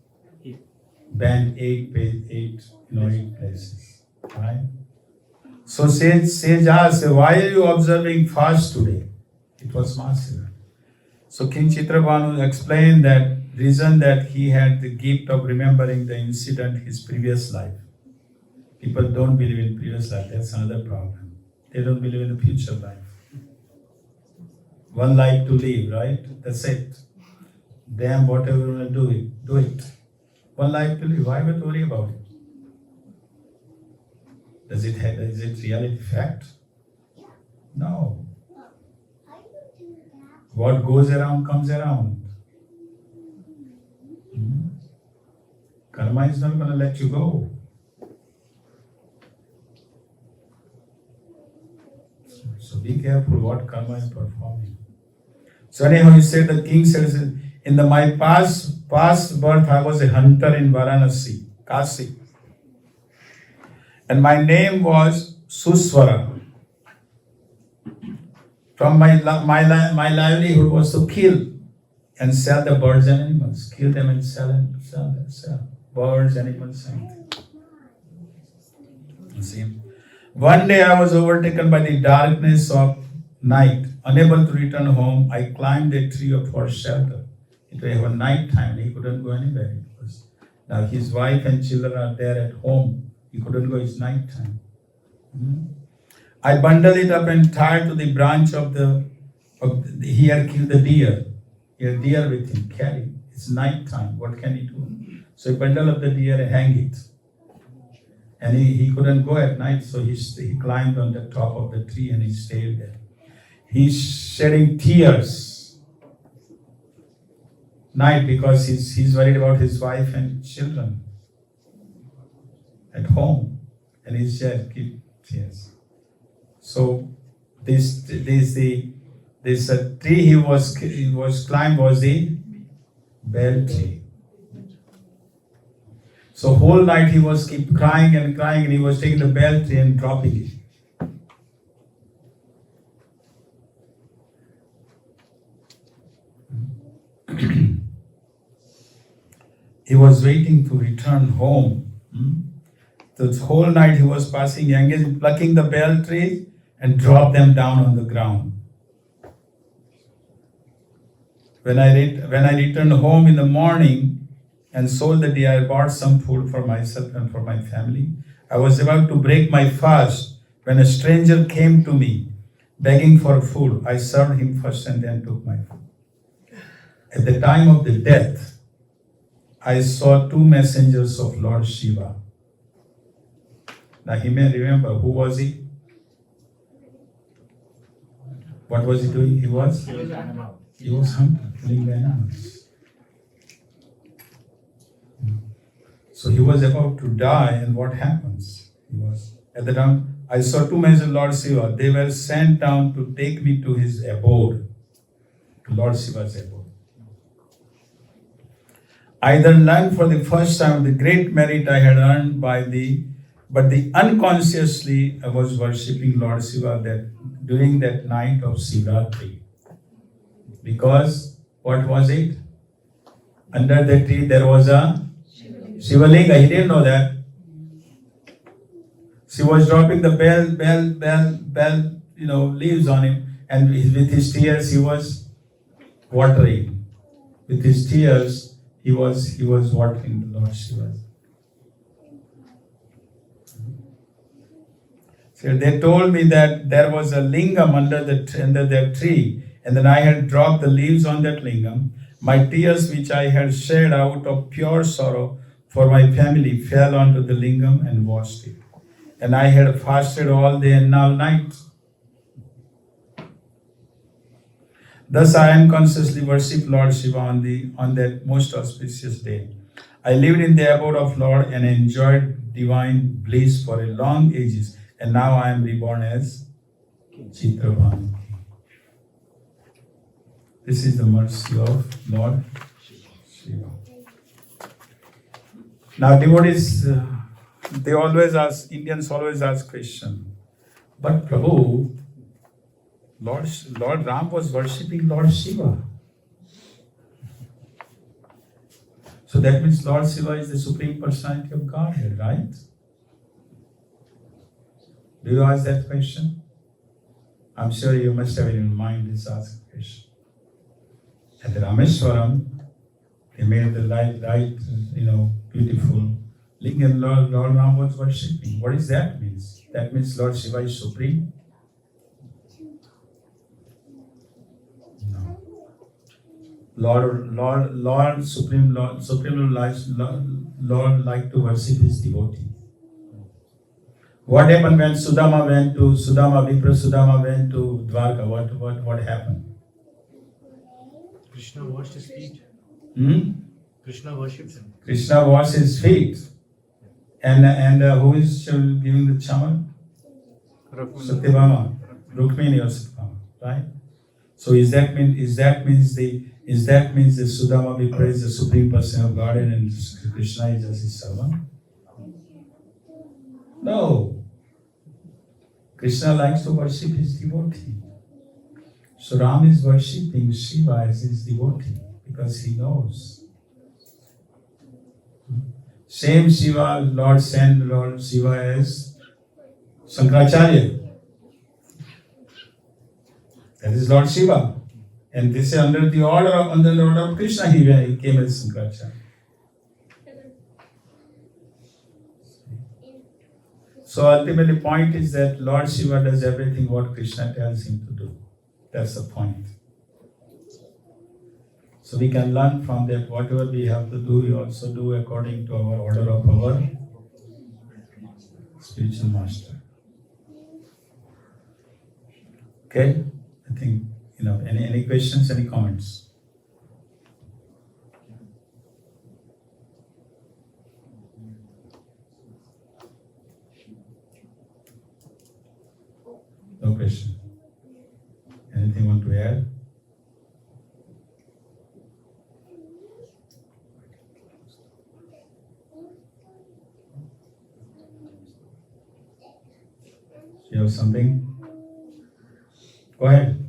Speaker 1: bent eight places. Right? So sage asked, why are you observing fast today? It was Mahasivratri. So King Chitrabhanu explained that reason that he had the gift of remembering the incident his previous life. People don't believe in previous life, that's another problem. They don't believe in the future life. One life to live, right? That's it. Damn, whatever you want to do it. One life to live, why would worry about it? Is it reality fact? No. What goes around comes around. Karma is not going to let you go. So be careful what karma is performing. So anyhow, he said, the king said, in my past birth, I was a hunter in Varanasi, Kasi. And my name was Suswara. From my livelihood was to kill and sell the birds and animals. Kill them and sell. Birds, animals, anything. See? One day I was overtaken by the darkness of night. Unable to return home, I climbed a tree for shelter. It was night time, he couldn't go anywhere. Now his wife and children are there at home. He couldn't go, it's night time. I bundled it up and tied to the branch of he had killed the deer. He had deer with him, carry. It's night time, what can he do? So he bundled up the deer and hang it. And he couldn't go at night, so he climbed on the top of the tree and he stayed there. He's shedding tears. night because he's worried about his wife and children at home, and he's just yes. So this tree he was climbed was the bell tree. So whole night he was keep crying, and he was taking the bell tree and dropping it. He was waiting to return home. The whole night he was passing, engaged, plucking the bell trees and drop them down on the ground. When I returned home in the morning and sold the deer, I bought some food for myself and for my family. I was about to break my fast when a stranger came to me begging for food. I served him first and then took my food. At the time of the death, I saw two messengers of Lord Shiva. Now he may remember, who was he? What was he doing? He was hunting, killing the animals. So he was about to die, and what happens? At the time, I saw two messengers of Lord Shiva. They were sent down to take me to his abode, to Lord Shiva's abode. I then learned for the first time the great merit I had earned but unconsciously I was worshipping Lord Shiva during that night of Shivaratri. Because, what was it? Under the tree there was a Shivalinga. He didn't know that. She was dropping the bell, leaves on him, and with his tears he was watering. With his tears, he was watering the Lord Shiva. So they told me that there was a lingam under that tree, and then I had dropped the leaves on that lingam. My tears, which I had shed out of pure sorrow for my family, fell onto the lingam and washed it. And I had fasted all day and all night. Thus I unconsciously worshipped Lord Shiva on that most auspicious day. I lived in the abode of Lord and enjoyed divine bliss for a long ages, and now I am reborn as Chitravan. This is the mercy of Lord Shiva. Now devotees, Indians always ask question, but Prabhu, Lord Ram was worshipping Lord Shiva. So that means Lord Shiva is the Supreme Personality of Godhead, right? Do you ask that question? I'm sure you must have in your mind this asked question. At the Rameswaram, they made the light, beautiful lingam Lord Ram was worshipping. What does that mean? That means Lord Shiva is supreme? No. Supreme Lord like to worship his devotee. What happened when Sudama went to Dwarka? What happened?
Speaker 6: Krishna washed his feet. Krishna worshipped him.
Speaker 1: Krishna washed his feet. And who is giving the chaman? Satyabhama. Rukmini or Satyabhama, right? So is that means the Sudama we praise the Supreme Person of God and Krishna is just his servant? No. Krishna likes to worship his devotee. So Ram is worshipping Shiva as his devotee because he knows. Same Shiva, Lord sent Lord Shiva as Shankaracharya. That is Lord Shiva. And this is under the order of Krishna he came as Shankaracharya. So ultimately point is that Lord Shiva does everything what Krishna tells him to do. That's the point. So we can learn from that whatever we have to do, we also do according to our order of our spiritual master. Okay? I think, any questions, any comments? where? You have something? Go ahead.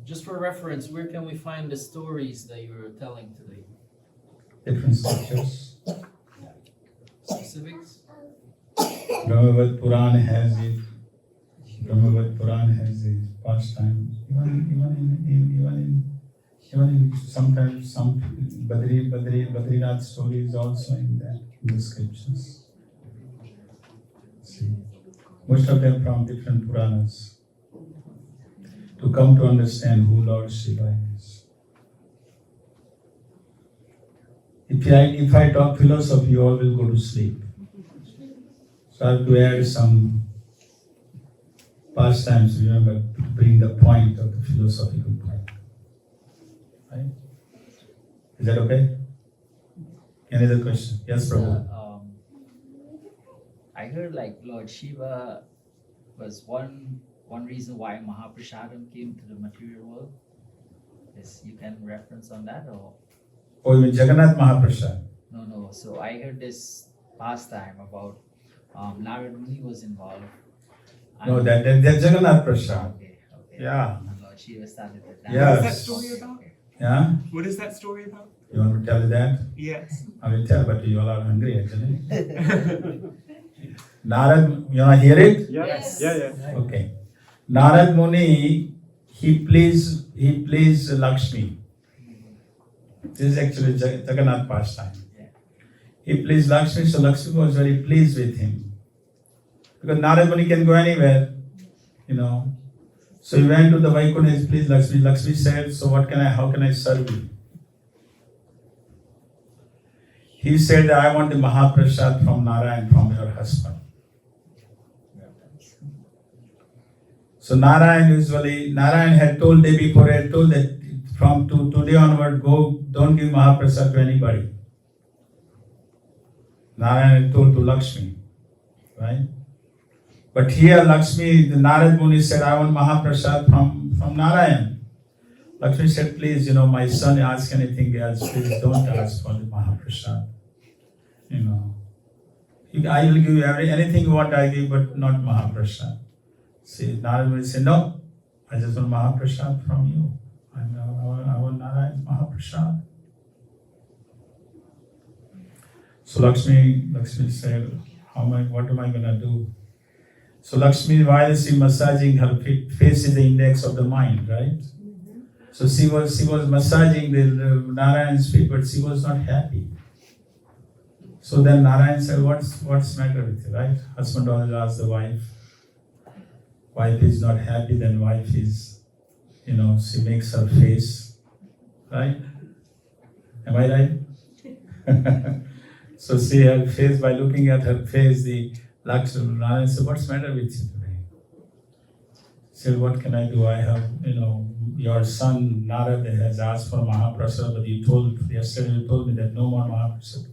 Speaker 6: Just for reference, where can we find the stories that you were telling today?
Speaker 1: Different scriptures.
Speaker 6: Specifics?
Speaker 1: Brahmavad Puran has it. Brahmavad Puran has it. Pastimes. Even in sometimes some Badrinath stories also in the scriptures. See, most of them from different Puranas. To come to understand who Lord Shiva is. If I talk philosophy, you all will go to sleep. So I have to add some pastimes, remember, to bring the point of the philosophical point. Right? Is that okay? Any other question? Yes, Prabhu.
Speaker 8: I heard like Lord Shiva was one reason why Mahaprasadam came to the material world. You can reference on that or?
Speaker 1: Oh, you mean Jagannath Mahaprasad?
Speaker 8: No. So I heard this pastime about Narad Muni was involved.
Speaker 1: No, that's Jagannath Prasad.
Speaker 8: Okay.
Speaker 1: Yeah.
Speaker 8: And Lord Shiva started it.
Speaker 1: Yes.
Speaker 9: What's that story about?
Speaker 1: Yeah?
Speaker 9: What is that story about?
Speaker 1: You want to tell you that?
Speaker 9: Yes.
Speaker 1: I will tell, but you all are hungry actually. Narad, you want to hear it?
Speaker 9: Yes. Yeah.
Speaker 1: Okay. Narad Muni, he pleased Lakshmi. This is actually Jagannath pastime. He pleased Lakshmi, so Lakshmi was very pleased with him. Because Narad Muni can go anywhere, So he went to the Vaikuntha, he pleased Lakshmi. Lakshmi said, so how can I serve you? He said, I want the Mahaprasad from Narayan, from your husband. So Narayan had told day before, had told that from today onward, don't give Mahaprasad to anybody. Narayan had told to Lakshmi, right? But here Lakshmi, the Narad Muni said, I want Mahaprasad from Narayan. Lakshmi said, please, my son ask anything else, please don't ask for the Mahaprasad. I will give you anything you want, I give, but not Mahaprasad. See, Narad Muni said, no, I just want Mahaprasad from you. I want Narayan Mahaprasad. So Lakshmi said, what am I going to do? So Lakshmi, while she massaging her face is the index of the mind, right? So she was massaging the Narayan's feet, but she was not happy. So then Narayan said, what's matter with you, right? Husband always asks the wife. Wife is not happy, then wife is, she makes her face, right? Am I right? So see her face, by looking at her face, the Lakshmi, Narayan said, what's the matter with you today? She said, what can I do? I have, your son Narad has asked for Mahaprasad, but yesterday you told me that no more Mahaprasad.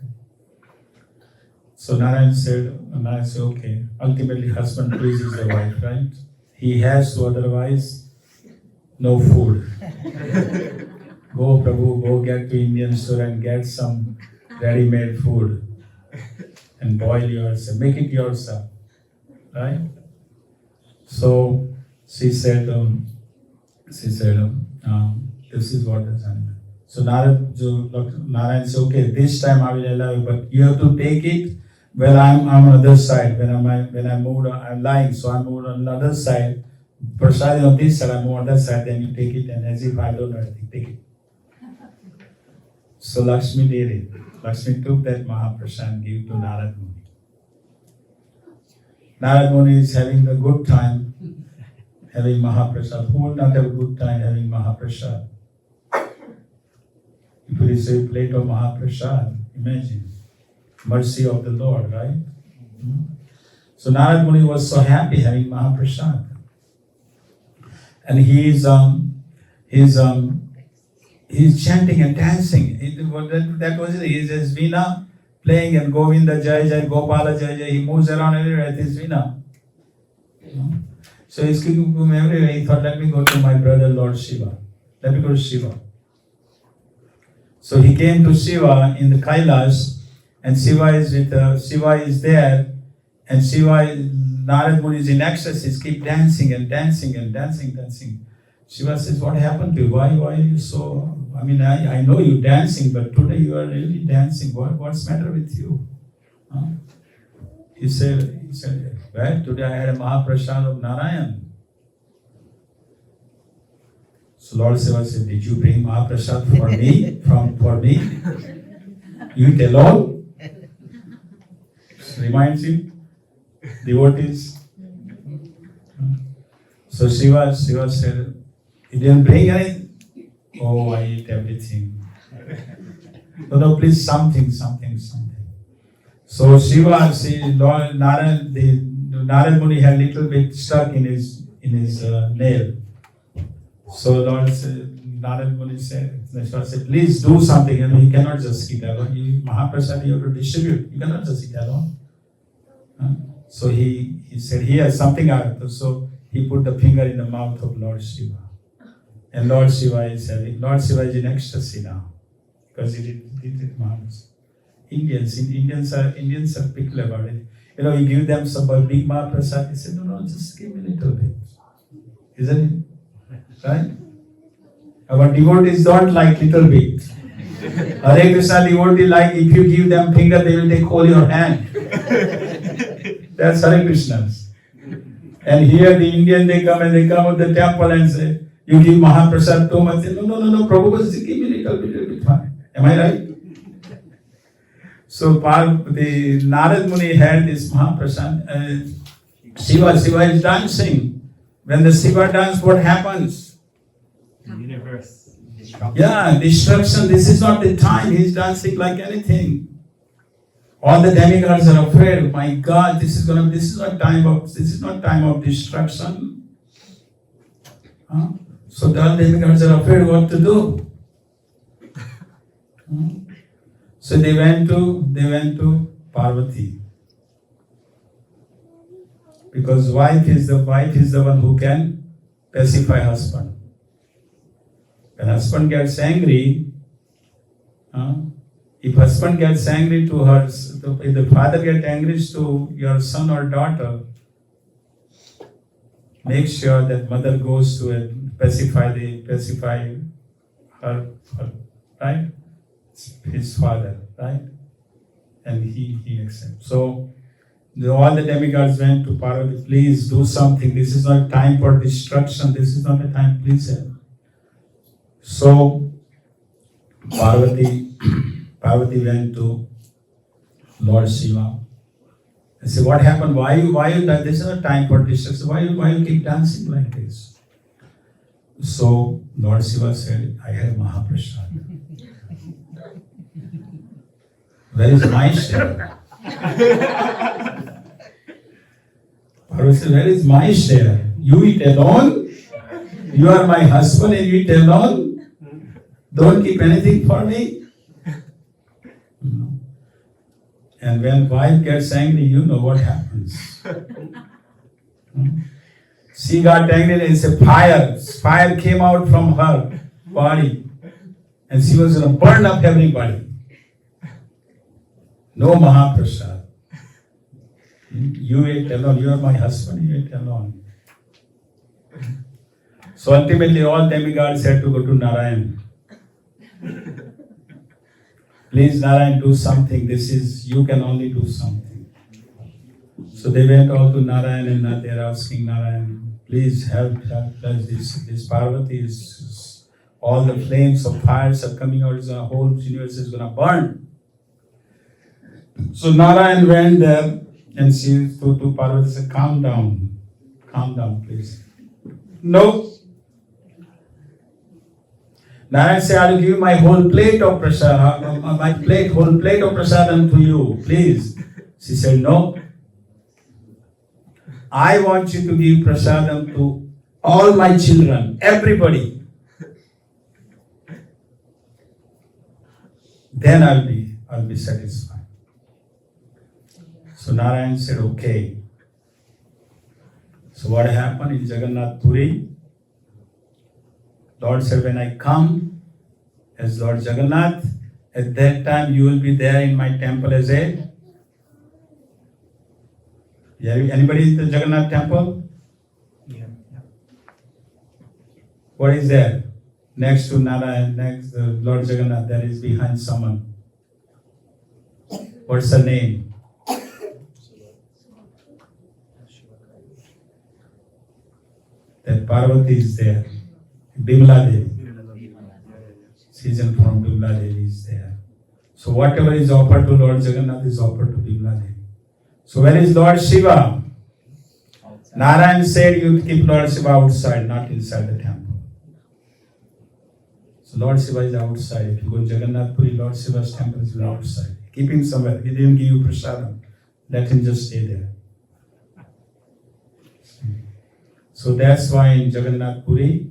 Speaker 1: So Narayan said, okay. Ultimately, husband pleases the wife, right? He has to, otherwise, no food. Go, Prabhu, go get to Indian store and get some ready-made food and boil yourself, make it yourself, right? So she said, this is what has happened. So Narayan said, okay, this time I will allow you, but you have to take it where I'm on the other side. When I moved, I'm lying, so I moved on the other side. Prasad on this side, I move on that side, then you take it, and as if I don't know anything, take it. So Lakshmi did it. Lakshmi took that Mahaprasad and gave to Narad Muni. Narad Muni is having a good time having Mahaprasad. Who will not have a good time having Mahaprasad? If you receive a plate of Mahaprasad, imagine. Mercy of the Lord, right? So Narad Muni was so happy having Mahaprasad. And he's chanting and dancing. That was it. He's his veena playing and Govinda Jai Jai, Gopala Jai Jai. He moves around everywhere with his veena. So he's keeping him everywhere. He thought, let me go to my brother Lord Shiva. Let me go to Shiva. So he came to Shiva in the Kailash, and Shiva is there, and Narad Muni is in ecstasy, keep dancing and dancing and dancing. Shiva says, what happened to you? Why are you so, I know you dancing, but today you are really dancing. What's the matter with you? Huh? He said, well, today I had a Mahaprasad of Narayan. So Lord Shiva said, did you bring Mahaprasad for me? For me? You eat alone? Reminds you, devotees. So Shiva said, you didn't bring anything? Oh, I eat everything. No, please, something. So Lord Narad Muni had a little bit stuck in his nail. So Narad Muni said, please do something. You cannot just eat alone. Mahaprasad you have to distribute. You cannot just eat alone. So he said, he has something out. So he put the finger in the mouth of Lord Shiva. And Lord Shiva is in ecstasy now. Because he did it once. Indians are picky about it. You give them some big Mahaprasad. He said, no, just give me a little bit. Isn't it? Right? Our devotees don't like little bit. Hare Krishna devotee like if you give them finger, they will take hold your hand. That's Hare Krishna's. And here the Indian, they come to the temple and say, you give Mahaprasad too much. No, Prabhu was give me a little bit fine. Am I right? So the Narad Muni had this Mahaprasad. Shiva is dancing. When the Shiva dance, what happens?
Speaker 9: The universe.
Speaker 1: Yeah, destruction. This is not the time. He's dancing like anything. All the demigods are afraid. My God, this is not time of destruction. So the demigods are afraid what to do. So they went to Parvati. Because wife is the one who can pacify husband. When husband gets angry, if husband gets angry to her, if the father gets angry to your son or daughter, make sure that mother goes to pacify her, right? His father, right? And he accepts. So all the demigods went to Parvati, please do something. This is not time for destruction. This is not a time, please help. So Parvati went to Lord Shiva. I said, what happened? Why you this is not time for destruction. Why you keep dancing like this? So Lord Shiva said, I have Mahaprasad. Where is my share? Parvati said, where is my share? You eat alone? You are my husband and you eat alone? Don't keep anything for me? And when wife gets angry, you know what happens. She got angry and said, fire came out from her body. And she was going to burn up everybody. No Mahaprasad. You ate alone. You are my husband. You ate alone. So ultimately, all demigods had to go to Narayan. Please, Narayan, do something. You can only do something. So they went all to Narayan and they are asking Narayan, please help us. This Parvati is, all the flames of fires are coming out. The whole universe is going to burn. So Narayan went there and she to Parvati said, calm down, please. No. Narayan said, I will give my whole plate of prasad, whole plate of prasadam to you, please. She said, no. I want you to give prasadam to all my children, everybody. Then I'll be satisfied. So Narayan said, okay. So what happened in Jagannath Puri? Lord said, when I come as Lord Jagannath, at that time you will be there in my temple as a... Yeah, anybody in the Jagannath temple?
Speaker 9: Yeah.
Speaker 1: What is there? Next to Narayan, next to Lord Jagannath, there is behind someone. What's the name? That Parvati is there. Bimla Devi. Season from Bimla Devi is there. So whatever is offered to Lord Jagannath is offered to Bimla Devi. So where is Lord Shiva?
Speaker 8: Outside.
Speaker 1: Narayan said you keep Lord Shiva outside, not inside the temple. So Lord Shiva is outside. If you go to Jagannath Puri, Lord Shiva's temple is outside. Keep him somewhere. He didn't give you prasadam. Let him just stay there. So that's why in Jagannath Puri,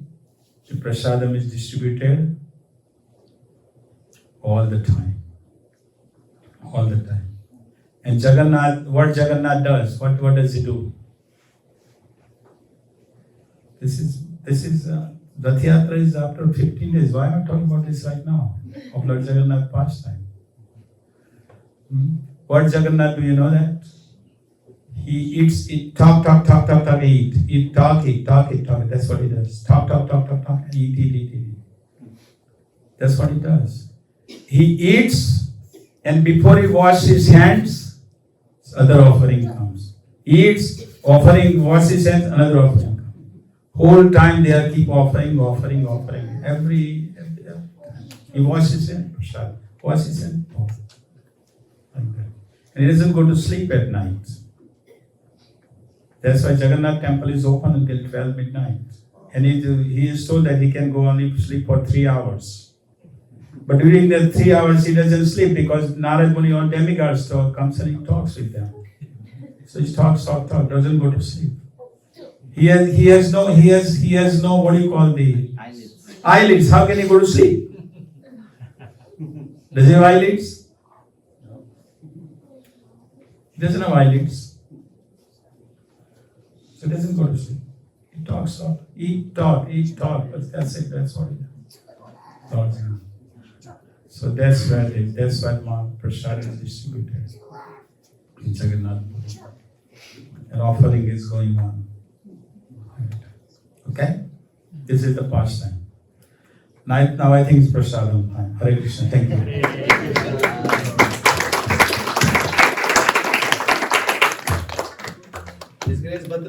Speaker 1: the prasadam is distributed all the time. All the time. And Jagannath, what Jagannath does, what does he do? This is Rath Yatra is after 15 days. Why am I talking about this right now? Of Lord Jagannath pastime. What Jagannath, do you know that? He eats, talk, eat. Eat, talk. That's what he does. Talk, and eat. That's what he does. He eats, and before he washes his hands, other offering comes. Eats, offering, washes his hands, another offering comes. Whole time they are keep offering. Every time. He washes his hands, prasad. Washes his hands, like that. And he doesn't go to sleep at night. That's why Jagannath temple is open until 12 midnight. And he is told that he can go only sleep for 3 hours. But during the 3 hours he doesn't sleep because Narad Muni or demigods comes and he talks with them. So he talks, doesn't go to sleep. He has no, what do you call the eyelids. How can he go to sleep? Does he have eyelids? He doesn't have eyelids. So he doesn't go to sleep. He talks, eat, talk. But that's it, that's what he does. So that's where that's why Prasad is distributed in Jagannath. An offering is going on. Okay? This is the pastime. Now I think it's Prasadam time. Hare Krishna. Thank you.
Speaker 9: This guy is Bhadra